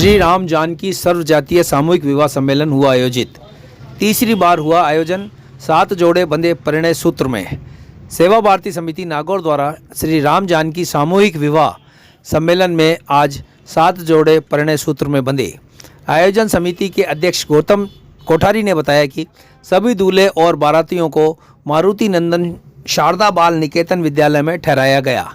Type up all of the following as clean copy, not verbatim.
श्री राम जानकी सर्व जातीय सामूहिक विवाह सम्मेलन हुआ आयोजित। तीसरी बार हुआ आयोजन। 7 जोड़े बंधे परिणय सूत्र में। सेवा भारती समिति नागौर द्वारा श्री राम जानकी सामूहिक विवाह सम्मेलन में आज 7 जोड़े परिणय सूत्र में बंधे। आयोजन समिति के अध्यक्ष गौतम कोठारी ने बताया कि सभी दूल्हे और बारातियों को मारुति नंदन शारदा बाल निकेतन विद्यालय में ठहराया गया,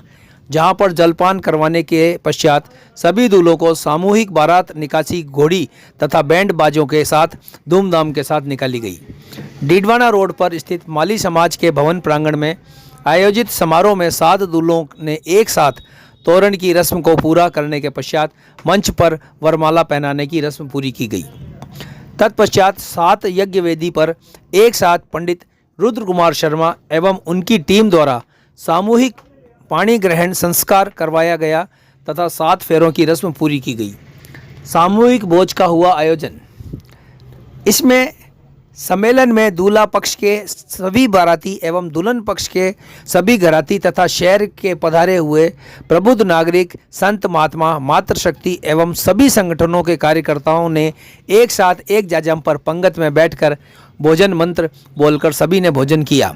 जहां पर जलपान करवाने के पश्चात सभी दूल्हों को सामूहिक बारात निकासी घोड़ी तथा बैंड बाजों के साथ धूमधाम के साथ निकाली गई। डीडवाना रोड पर स्थित माली समाज के भवन प्रांगण में आयोजित समारोह में 7 दूल्हों ने एक साथ तोरण की रस्म को पूरा करने के पश्चात मंच पर वरमाला पहनाने की रस्म पूरी की गई। तत्पश्चात 7 यज्ञ वेदी पर एक साथ पंडित रुद्र कुमार शर्मा एवं उनकी टीम द्वारा सामूहिक पाणी ग्रहण संस्कार करवाया गया तथा 7 फेरों की रस्म पूरी की गई। सामूहिक भोज का हुआ आयोजन। इसमें सम्मेलन में दूल्हा पक्ष के सभी बाराती एवं दुल्हन पक्ष के सभी घराती तथा शहर के पधारे हुए प्रबुद्ध नागरिक, संत महात्मा, मातृशक्ति एवं सभी संगठनों के कार्यकर्ताओं ने एक साथ एक जाजम पर पंगत में बैठकर भोजन मंत्र बोलकर सभी ने भोजन किया।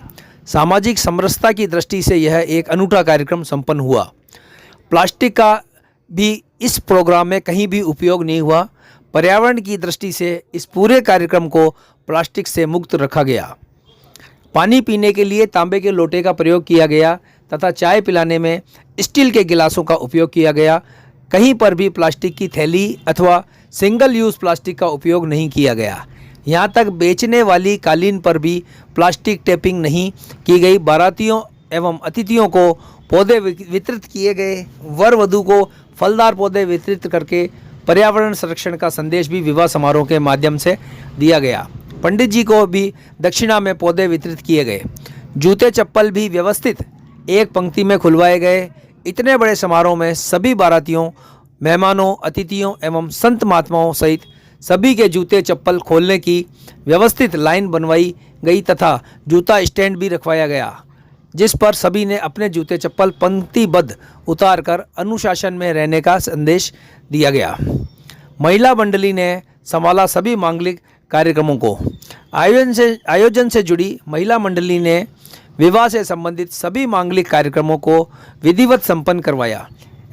सामाजिक समरसता की दृष्टि से यह एक अनूठा कार्यक्रम संपन्न हुआ। प्लास्टिक का भी इस प्रोग्राम में कहीं भी उपयोग नहीं हुआ। पर्यावरण की दृष्टि से इस पूरे कार्यक्रम को प्लास्टिक से मुक्त रखा गया। पानी पीने के लिए तांबे के लोटे का प्रयोग किया गया तथा चाय पिलाने में स्टील के गिलासों का उपयोग किया गया। कहीं पर भी प्लास्टिक की थैली अथवा सिंगल यूज़ प्लास्टिक का उपयोग नहीं किया गया। यहाँ तक बेचने वाली कालीन पर भी प्लास्टिक टेपिंग नहीं की गई। बारातियों एवं अतिथियों को पौधे वितरित किए गए। वर वधू को फलदार पौधे वितरित करके पर्यावरण संरक्षण का संदेश भी विवाह समारोह के माध्यम से दिया गया। पंडित जी को भी दक्षिणा में पौधे वितरित किए गए। जूते चप्पल भी व्यवस्थित एक पंक्ति में खुलवाए गए। इतने बड़े समारोह में सभी बारातियों, मेहमानों, अतिथियों एवं संत महात्माओं सहित सभी के जूते चप्पल खोलने की व्यवस्थित लाइन बनवाई गई तथा जूता स्टैंड भी रखवाया गया, जिस पर सभी ने अपने जूते चप्पल पंक्तिबद्ध उतारकर अनुशासन में रहने का संदेश दिया गया। महिला मंडली ने संभाला सभी मांगलिक कार्यक्रमों को। आयोजन से जुड़ी महिला मंडली ने विवाह से संबंधित सभी मांगलिक कार्यक्रमों को विधिवत संपन्न करवाया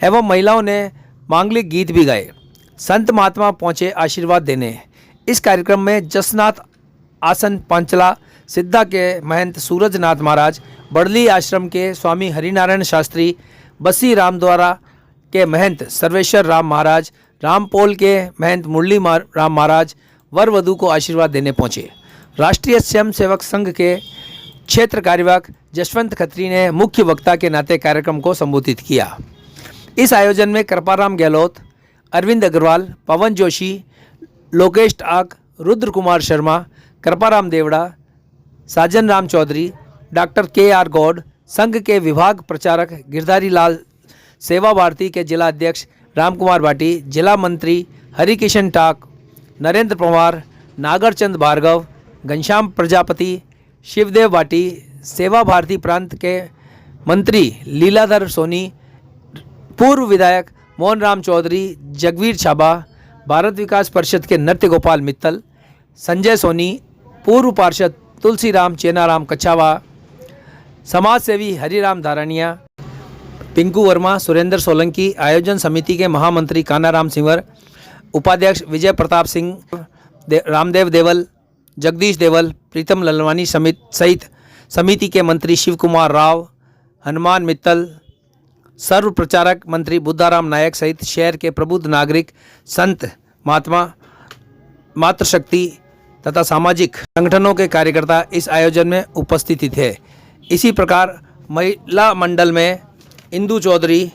एवं महिलाओं ने मांगलिक गीत भी गाए। संत महात्मा पहुँचे आशीर्वाद देने। इस कार्यक्रम में जसनाथ आसन पांचला सिद्धा के महंत सूरजनाथ महाराज, बड़ली आश्रम के स्वामी हरिनारायण शास्त्री, बसी राम द्वारा के महंत सर्वेश्वर राम महाराज, रामपोल के महंत मुरली राम महाराज वर वधू को आशीर्वाद देने पहुँचे। राष्ट्रीय स्वयं सेवक संघ के क्षेत्र कार्यवाहक जसवंत खत्री ने मुख्य वक्ता के नाते कार्यक्रम को संबोधित किया। इस आयोजन में कृपाराम गहलोत, अरविंद अग्रवाल, पवन जोशी, लोकेश टाक, रुद्र कुमार शर्मा, कृपाराम देवड़ा, साजन राम चौधरी, डॉक्टर KR गौड, संघ के विभाग प्रचारक गिरधारी लाल, सेवा भारती के जिला अध्यक्ष रामकुमार भाटी, जिला मंत्री हरिकिशन टाक, नरेंद्र पवार, नागरचंद भार्गव, घनश्याम प्रजापति, शिवदेव भाटी, सेवा भारती प्रांत के मंत्री लीलाधर सोनी, पूर्व विधायक मोहन राम चौधरी, जगवीर छाबा, भारत विकास परिषद के नृत्य गोपाल मित्तल, संजय सोनी, पूर्व पार्षद तुलसीराम चेनाराम कछावा, समाज सेवी हरिराम धारानिया, पिंकू वर्मा, सुरेंद्र सोलंकी, आयोजन समिति के महामंत्री कानाराम सिंवर, उपाध्यक्ष विजय प्रताप सिंह, रामदेव देवल, जगदीश देवल, प्रीतम ललवानी सहित समिति के मंत्री शिव कुमार राव, हनुमान मित्तल, सर्व प्रचारक मंत्री बुद्धाराम नायक सहित शहर के प्रबुद्ध नागरिक, संत महात्मा, मातृशक्ति तथा सामाजिक संगठनों के कार्यकर्ता इस आयोजन में उपस्थित थे। इसी प्रकार महिला मंडल में इंदू चौधरी,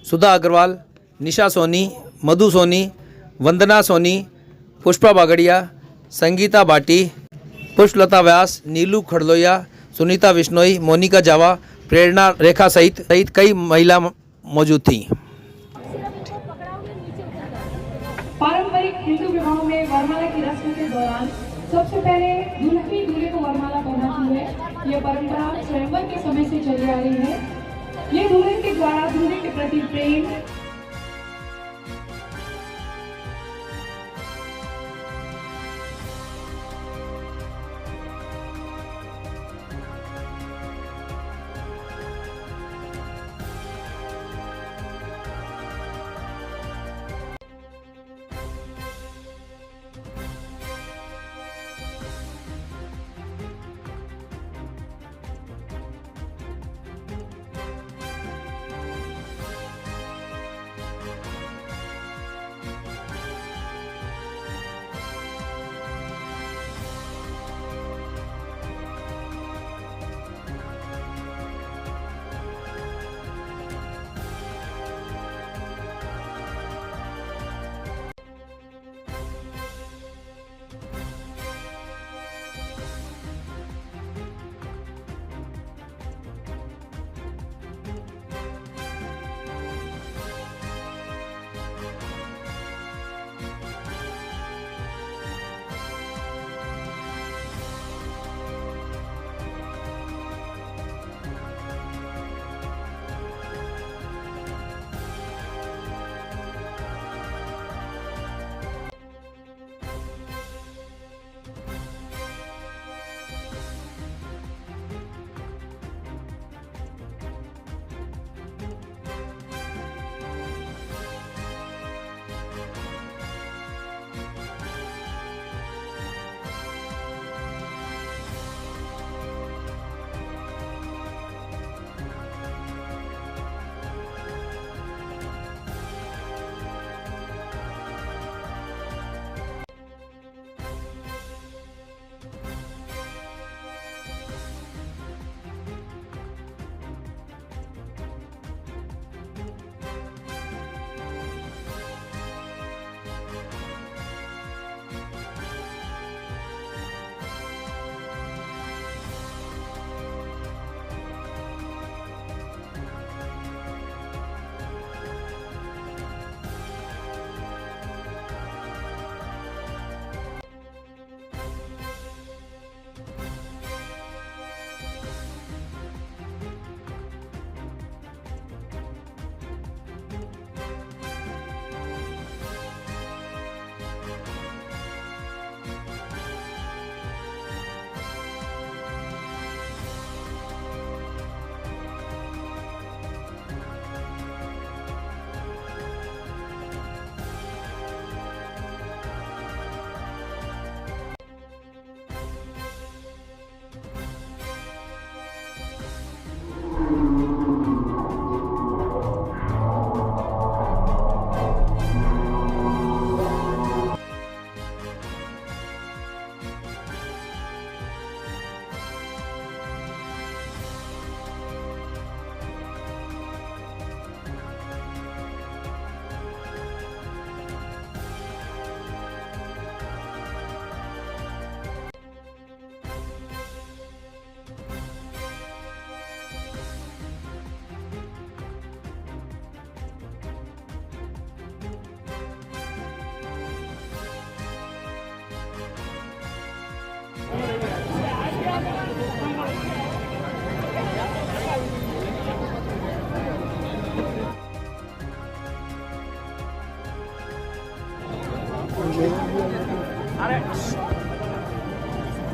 सुधा अग्रवाल, निशा सोनी, मधु सोनी, वंदना सोनी, पुष्पा बागड़िया, संगीता भाटी, पुष्पलता व्यास, नीलू खड़लोया, सुनीता विश्नोई, मोनिका जावा, प्रेरणा रेखा सहित कई महिला मौजूद थीं। पारंपरिक हिंदू विवाहों में वरमाला की रस्म के दौरान सबसे पहले दुल्हन दूल्हे को वरमाला पहनाती है। यह परंपरा स्वयंवर के समय से चली आ रही है। ये दुल्हन के द्वारा दूल्हे के प्रति प्रेम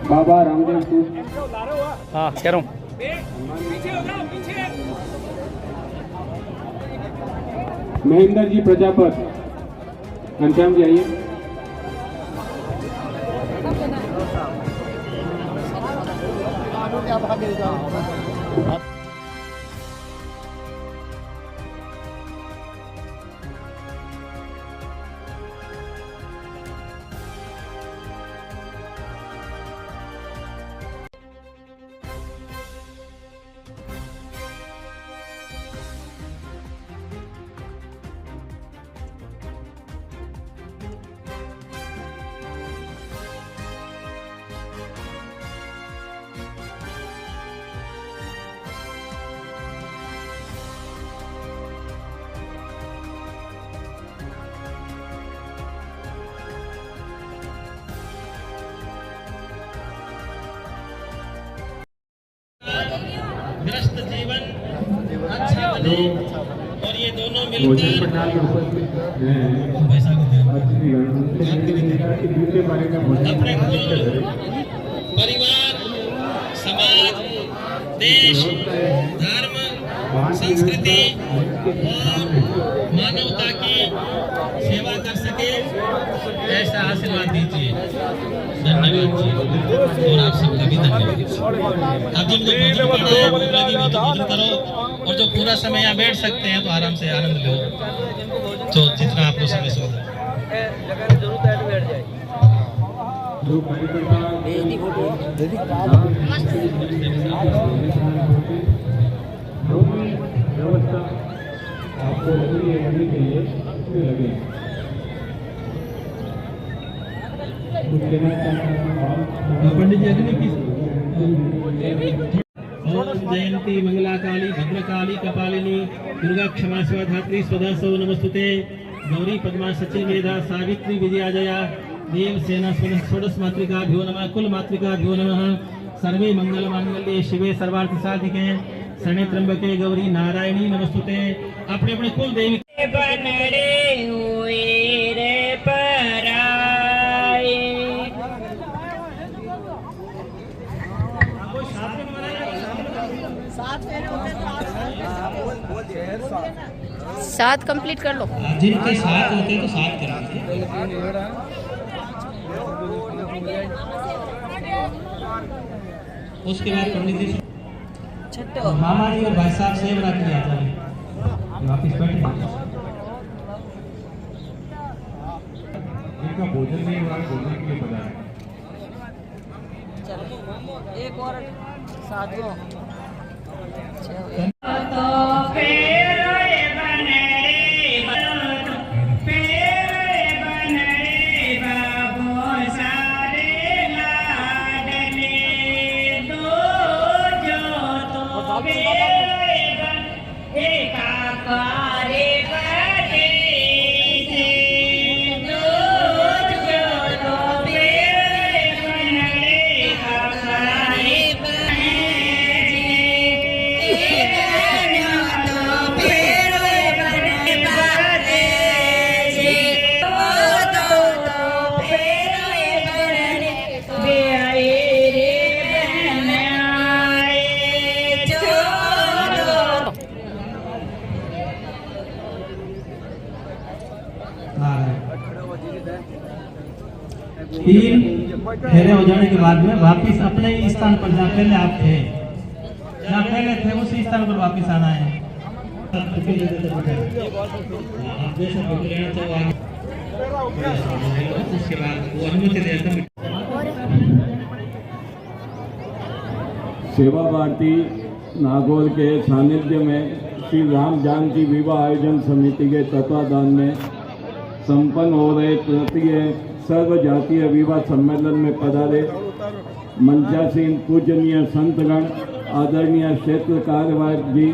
बाबा रामदेव तू हाँ कह रहा हूँ। महेंद्र जी प्रजापत, घनश्याम जी आइए। ग्रस्त जीवन अच्छा बने और ये दोनों मिलकर अपने कुल परिवार, समाज, देश, धर्म, संस्कृति और मानवता की सेवा कर सके, ऐसा आशीर्वाद दीजिए। धन्यवाद जी, और आप सबका भी धन्यवाद। अब जिनको भोजन करना है, भूख लगी हुई तो भोजन करो, और जो पूरा समय यहाँ बैठ सकते हैं तो आराम से आनंद लो, तो जितना आपको समय सुविधा जो कार्यकर्ता व्यवस्था आपको लगी है करने के लिए लगे पंडित जी अग्नि की ओम जयंती मंगला काली भद्रकाली कपालिनी दुर्गा क्षमा शिवा धात्री स्वधा सौ नमस्तुते गौरी पद्मा सची मेधा सावित्री विजयाजया देव सेना षोडश मातृकाभ्यो नमः कुल मातृकाभ्यो नमः सर्वे मंगल मांगल्ये शिवे सर्वार्थ साधिके शरणे त्र्यंबके गौरी नारायणी नमस्तुते। अपने अपने कुल देवी बनड़े हुए रे पराए साथ कंप्लीट कर लो। जिनके साथ होते तो साथ कर लीजिए। उसके बाद पंडित जी मामा जी और भाई साहब सेवा किया जाए, वापिस बैठ इनका भोजन नहीं हुआ, भोजन के लिए पधारे। चलो एक और साथियों तीन फेरे हो जाने के बाद में वापिस अपने ही स्थान पर जहाँ पहले आप थे, जहाँ पहले थे उसी स्थान पर वापिस आना है। आप जैसा बुक लेना चाहो आगे, उसके बाद वो अनुमति देता है। सेवा भारती नागौर के सानिध्य में श्री राम जानकी विवाह आयोजन समिति के तत्वाधान में संपन्न हो रहे तृतीय सर्व जातीय विवाह सम्मेलन में पधारे मंचासीन पूजनीय संतगण, आदरणीय क्षेत्र कार्यवाहक जी,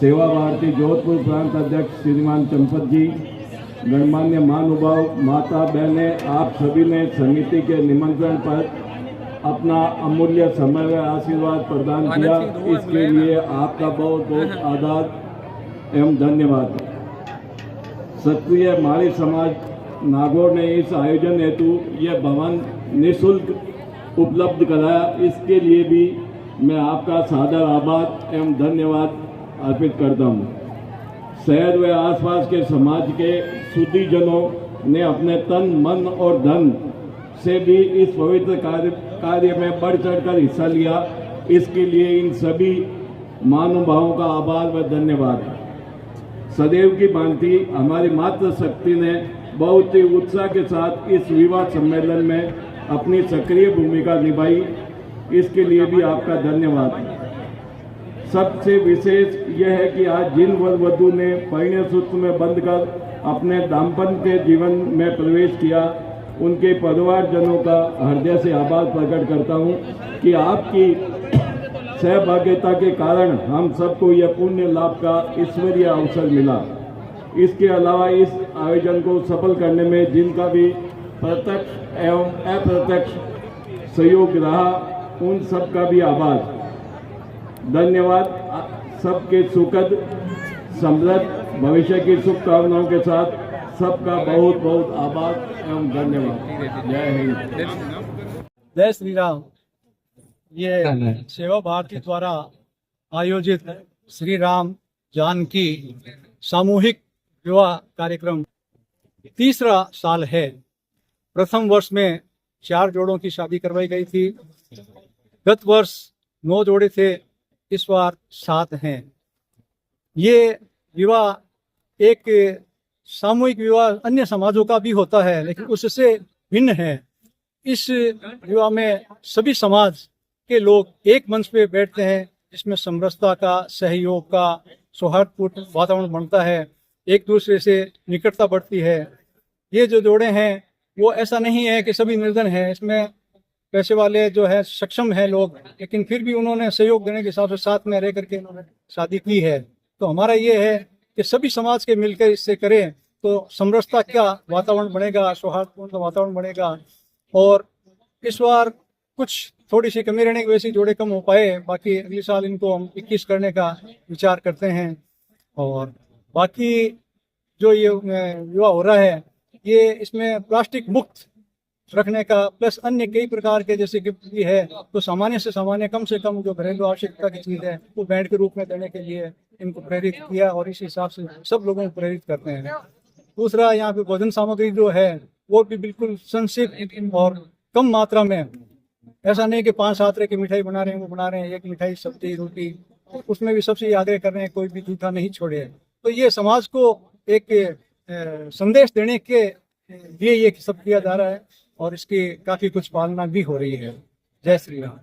सेवा भारती जोधपुर प्रांत अध्यक्ष श्रीमान चंपत जी, गणमान्य महानुभाव, माता बहनें, आप सभी ने समिति के निमंत्रण पर अपना अमूल्य समय व आशीर्वाद प्रदान किया। इसके लिए आपका बहुत बहुत आभार एवं धन्यवाद। क्षत्रिय माली समाज नागौर ने इस आयोजन हेतु यह भवन निःशुल्क उपलब्ध कराया, इसके लिए भी मैं आपका सादर आभार एवं धन्यवाद अर्पित करता हूँ। शहर व आसपास के समाज के सुधीजनों ने अपने तन, मन और धन से भी इस पवित्र कार्य में बढ़ चढ़कर हिस्सा लिया। इसके लिए इन सभी महानुभावों का आभार व धन्यवाद। सदैव की भांति हमारी मातृशक्ति ने बहुत ही उत्साह के साथ इस विवाह सम्मेलन में अपनी सक्रिय भूमिका निभाई, इसके लिए भी आपका धन्यवाद। सबसे विशेष यह है कि आज जिन वर वधू ने परिणय सूत्र में बंधकर अपने दाम्पत्य जीवन में प्रवेश किया, उनके परिवारजनों का हृदय से आभार प्रकट करता हूं कि आपकी सहभागिता के कारण हम सबको यह पुण्य लाभ का ईश्वरीय अवसर मिला। इसके अलावा इस आयोजन को सफल करने में जिनका भी प्रत्यक्ष एवं अप्रत्यक्ष सहयोग रहा, उन सबका भी आभार, धन्यवाद। सबके सुखद समृद्ध भविष्य की शुभकामनाओं के साथ सबका बहुत बहुत आभार एवं धन्यवाद। जय हिंद। जय श्री राम। ये सेवा भारती द्वारा आयोजित श्री राम जानकी सामूहिक विवाह कार्यक्रम तीसरा साल है। प्रथम वर्ष में 4 जोड़ों की शादी करवाई गई थी। गत वर्ष 9 जोड़े थे, इस बार 7 हैं। ये विवाह एक सामूहिक विवाह अन्य समाजों का भी होता है, लेकिन उससे भिन्न है। इस विवाह में सभी समाज के लोग एक मंच पे बैठते हैं, जिसमें समरसता का, सहयोग का, सौहार्दपूर्ण वातावरण बनता है, एक दूसरे से निकटता बढ़ती है। ये जो जोड़े हैं वो ऐसा नहीं है कि सभी निर्धन हैं, इसमें पैसे वाले जो है सक्षम है लोग, लेकिन फिर भी उन्होंने सहयोग देने के हिसाब से साथ में रह करके इन्होंने शादी की है। तो हमारा ये है कि सभी समाज के मिलकर इससे करें तो समरसता का वातावरण बनेगा, सौहार्दपूर्ण वातावरण बनेगा। और इस बार कुछ थोड़ी सी कमी रहने की वजह से जोड़े कम हो पाए, बाकी अगले साल इनको हम 21 करने का विचार करते हैं। और बाकी जो ये विवाह हो रहा है, ये इसमें प्लास्टिक मुक्त रखने का प्लस अन्य कई प्रकार के जैसे गिफ्ट भी है, तो सामान्य से कम जो घरेलू आवश्यकता की चीज़ है वो भेंट के रूप में देने के लिए इनको प्रेरित किया और इस हिसाब से सब लोगों को प्रेरित करते हैं। दूसरा, यहाँ पे भोजन सामग्री जो है वो भी बिल्कुल संक्षिप्त और कम मात्रा में, ऐसा नहीं कि 5-7 तरह की मिठाई बना रहे हैं, वो बना रहे हैं एक मिठाई, सब्जी, रोटी, उसमें भी सबसे आग्रह कर रहे हैं कोई भी जूठा नहीं छोड़े। तो ये समाज को एक संदेश देने के लिए ये सब किया जा रहा है और इसकी काफ़ी कुछ पालना भी हो रही है। जय श्री राम।